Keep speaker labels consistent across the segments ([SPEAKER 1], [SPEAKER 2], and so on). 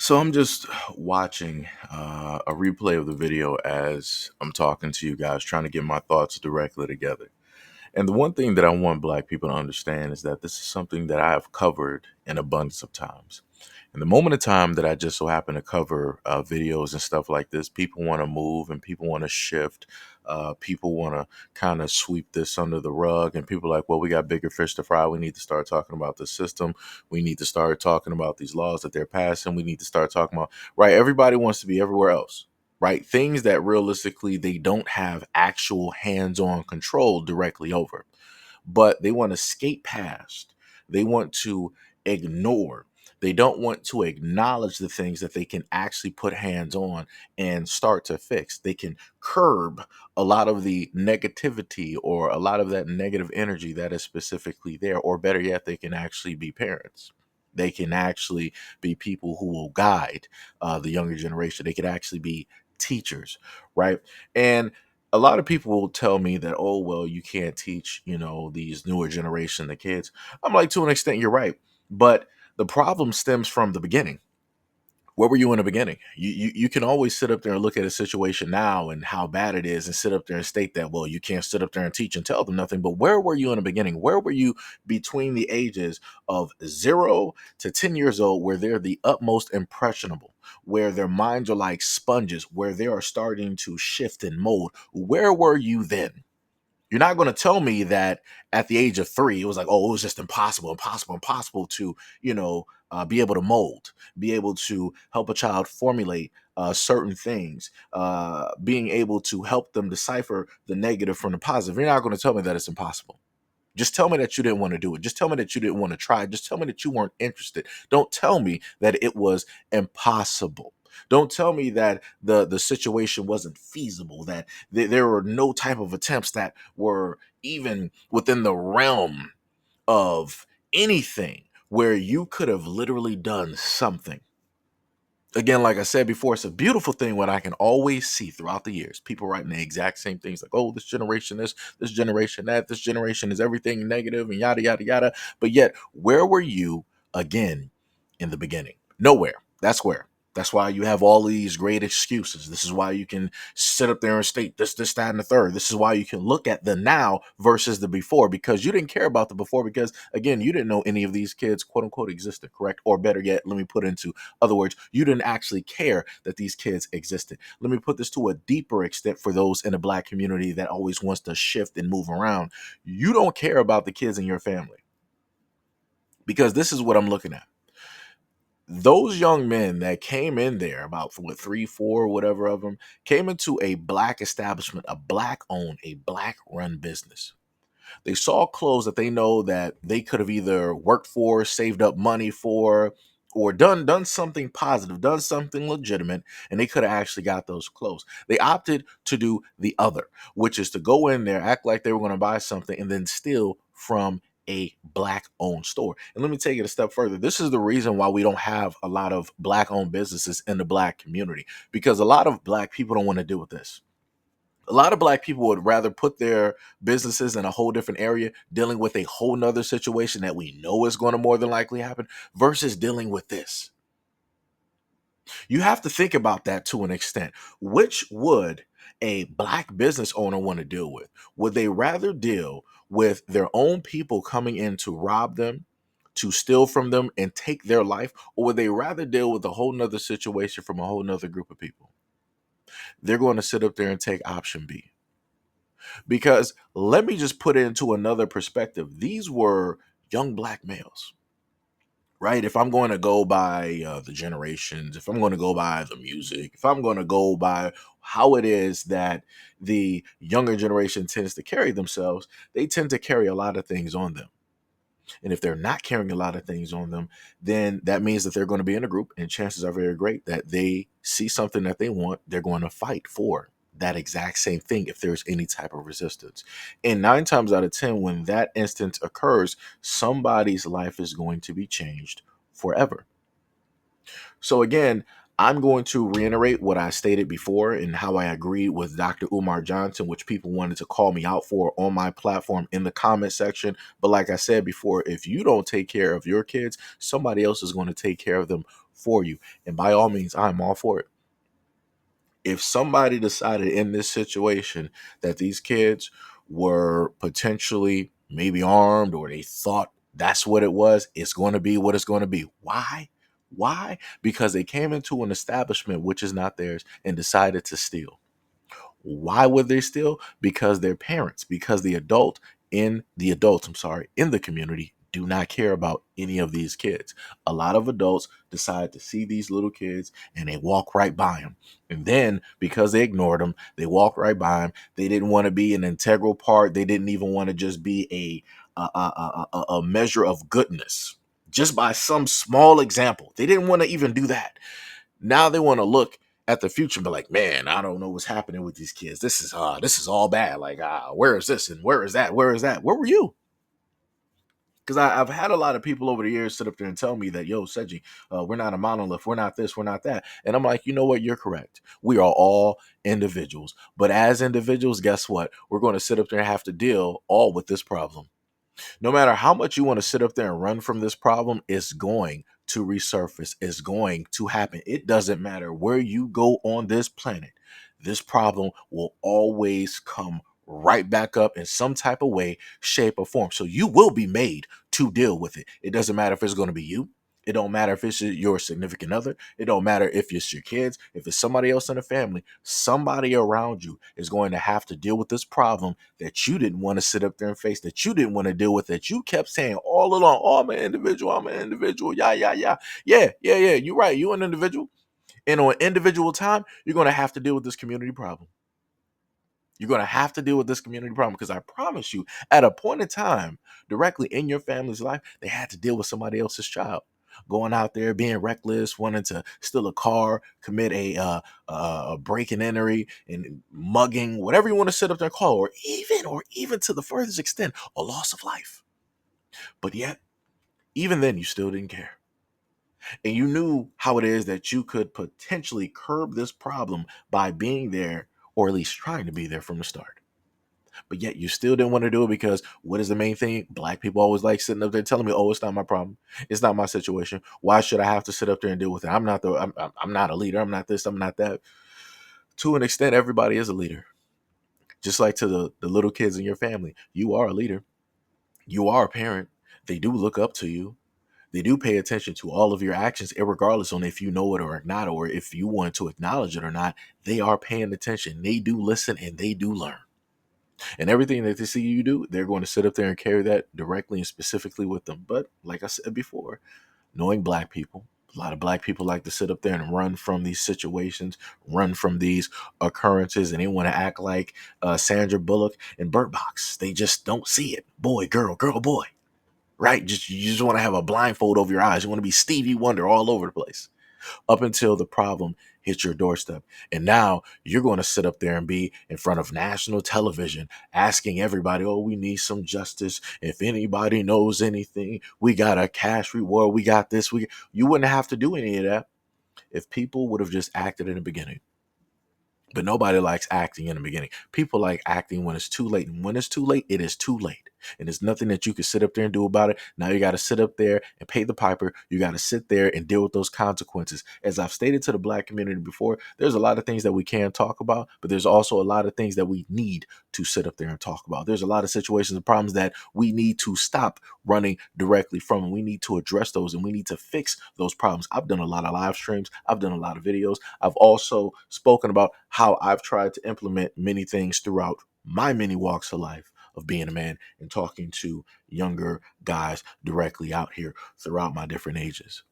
[SPEAKER 1] So I'm just watching a replay of the video as I'm talking to you guys, trying to get my thoughts directly together. And the one thing that I want Black people to understand is that this is something that I have covered in abundance of times. And the moment of time that I just so happen to cover videos and stuff like this, people want to move and people want to shift. People want to kind of sweep this under the rug. And people are like, well, we got bigger fish to fry. We need to start talking about the system. We need to start talking about these laws that they're passing. We need to start talking about, right? Everybody wants to be everywhere else, right? Things that realistically they don't have actual hands on control directly over, but they want to skate past. They want to ignore. They don't want to acknowledge the things that they can actually put hands on and start to fix. They can curb a lot of the negativity or a lot of that negative energy that is specifically there. Or better yet, they can actually be parents. They can actually be people who will guide the younger generation. They could actually be teachers, right? And a lot of people will tell me that, oh, well, you can't teach, these newer generation, the kids. I'm like, to an extent, you're right. But the problem stems from the beginning. Where were you in the beginning? You can always sit up there and look at a situation now and how bad it is and sit up there and state that, well, you can't sit up there and teach and tell them nothing. But where were you in the beginning? Where were you between the ages of 0 to 10 years old, where they're the utmost impressionable, where their minds are like sponges, where they are starting to shift and mold? Where were you then? You're not going to tell me that at the age of 3, it was like, oh, it was just impossible to, be able to mold, be able to help a child formulate certain things, being able to help them decipher the negative from the positive. You're not going to tell me that it's impossible. Just tell me that you didn't want to do it. Just tell me that you didn't want to try. Just tell me that you weren't interested. Don't tell me that it was impossible. Don't tell me that the situation wasn't feasible, that there were no type of attempts that were even within the realm of anything where you could have literally done something. Again, like I said before, it's a beautiful thing what I can always see throughout the years. People writing the exact same things like, oh, this generation this generation that, this generation is everything negative and yada, yada, yada. But yet, where were you again in the beginning? Nowhere. That's where. That's why you have all these great excuses. This is why you can sit up there and state this, that, and the third. This is why you can look at the now versus the before, because you didn't care about the before because, again, you didn't know any of these kids, quote unquote, existed, correct? Or better yet, let me put into other words, you didn't actually care that these kids existed. Let me put this to a deeper extent for those in the Black community that always wants to shift and move around. You don't care about the kids in your family, because this is what I'm looking at. Those young men that came in there, about what, 3, 4, whatever of them, came into a Black establishment, a Black owned, a Black run business. They saw clothes that they know that they could have either worked for, saved up money for, or done something positive, done something legitimate, and they could have actually got those clothes. They opted to do the other, which is to go in there, act like they were going to buy something, and then steal from a Black owned store. And let me take it a step further. This is the reason why we don't have a lot of Black owned businesses in the Black community, because a lot of Black people don't want to deal with this. A lot of Black people would rather put their businesses in a whole different area, dealing with a whole nother situation that we know is going to more than likely happen, versus dealing with this. You have to think about that to an extent. Which would a Black business owner want to deal with? Would they rather deal with their own people coming in to rob them, to steal from them, and take their life? Or would they rather deal with a whole nother situation from a whole nother group of people? They're going to sit up there and take option B. Because let me just put it into another perspective. These were young Black males, right? If I'm going to go by the generations, if I'm going to go by the music, if I'm going to go by how it is that the younger generation tends to carry themselves, they tend to carry a lot of things on them. And if they're not carrying a lot of things on them, then that means that they're going to be in a group, and chances are very great that they see something that they want, they're going to fight for that exact same thing if there's any type of resistance. And 9 times out of 10, when that instance occurs, somebody's life is going to be changed forever. So again, I'm going to reiterate what I stated before and how I agreed with Dr. Umar Johnson, which people wanted to call me out for on my platform in the comment section. But like I said before, if you don't take care of your kids, somebody else is going to take care of them for you. And by all means, I'm all for it. If somebody decided in this situation that these kids were potentially maybe armed, or they thought that's what it was, it's going to be what it's going to be. Why? Why? Because they came into an establishment which is not theirs and decided to steal. Why would they steal? Because their parents, because the adults, I'm sorry, in the community do not care about any of these kids. A lot of adults decide to see these little kids and they walk right by them. And then because they ignored them, they walk right by them. They didn't want to be an integral part. They didn't even want to just be a measure of goodness. Just by some small example. They didn't want to even do that. Now they want to look at the future and be like, man, I don't know what's happening with these kids. This is all bad. Like, where is this and where is that? Where is that? Where were you? Because I've had a lot of people over the years sit up there and tell me that, yo, Seji, we're not a monolith. We're not this. We're not that. And I'm like, you know what? You're correct. We are all individuals. But as individuals, guess what? We're going to sit up there and have to deal all with this problem. No matter how much you want to sit up there and run from this problem, it's going to resurface. It's going to happen. It doesn't matter where you go on this planet. This problem will always come right back up in some type of way, shape, or form. So you will be made to deal with it. It doesn't matter if it's going to be you. It don't matter if it's your significant other. It don't matter if it's your kids. If it's somebody else in the family, somebody around you is going to have to deal with this problem that you didn't want to sit up there and face, that you didn't want to deal with, that you kept saying all along, oh, I'm an individual, I'm an individual. Yeah, yeah, yeah. Yeah. You're right. You're an individual. And on individual time, you're going to have to deal with this community problem. You're going to have to deal with this community problem because I promise you, at a point in time, directly in your family's life, they had to deal with somebody else's child. Going out there, being reckless, wanting to steal a car, commit a break and entry, and mugging, whatever you want to sit up there and call, or even to the furthest extent, a loss of life. But yet, even then, you still didn't care. And you knew how it is that you could potentially curb this problem by being there, or at least trying to be there from the start. But yet you still didn't want to do it because what is the main thing? Black people always like sitting up there telling me, "Oh, it's not my problem. It's not my situation. Why should I have to sit up there and deal with it? I'm not a leader. I'm not this. I'm not that." To an extent, everybody is a leader. Just like to the little kids in your family, you are a leader. You are a parent. They do look up to you. They do pay attention to all of your actions, regardless on if you know it or not, or if you want to acknowledge it or not. They are paying attention. They do listen and they do learn. And everything that they see you do, they're going to sit up there and carry that directly and specifically with them. But like I said before, knowing black people, a lot of black people like to sit up there and run from these situations, run from these occurrences, and they want to act like Sandra Bullock in Bird Box. They just don't see it. Boy, girl, girl, boy. Right? You just want to have a blindfold over your eyes. You want to be Stevie Wonder all over the place up until the problem hits your doorstep. And now you're going to sit up there and be in front of national television asking everybody, oh, we need some justice. If anybody knows anything, we got a cash reward. We got this. You wouldn't have to do any of that if people would have just acted in the beginning. But nobody likes acting in the beginning. People like acting when it's too late. And when it's too late, it is too late. And there's nothing that you can sit up there and do about it. Now you got to sit up there and pay the piper. You got to sit there and deal with those consequences. As I've stated to the black community before, there's a lot of things that we can talk about, but there's also a lot of things that we need to sit up there and talk about. There's a lot of situations and problems that we need to stop running directly from. And we need to address those and we need to fix those problems. I've done a lot of live streams. I've done a lot of videos. I've also spoken about how I've tried to implement many things throughout my many walks of life of being a man and talking to younger guys directly out here throughout my different ages.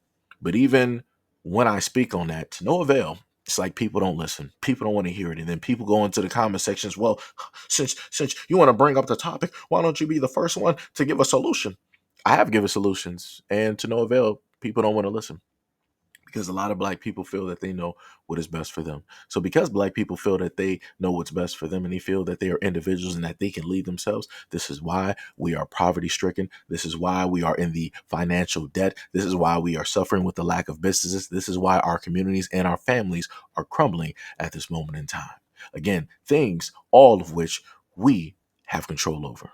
[SPEAKER 1] But even when I speak on that, to no avail. It's like people don't listen. People don't want to hear it. And then people go into the comment sections, well, since you want to bring up the topic, why don't you be the first one to give a solution? I have given solutions, and to no avail, people don't want to listen. Because a lot of black people feel that they know what is best for them. So because black people feel that they know what's best for them and they feel that they are individuals and that they can lead themselves, this is why we are poverty stricken. This is why we are in the financial debt. This is why we are suffering with the lack of businesses. This is why our communities and our families are crumbling at this moment in time. Again, things all of which we have control over.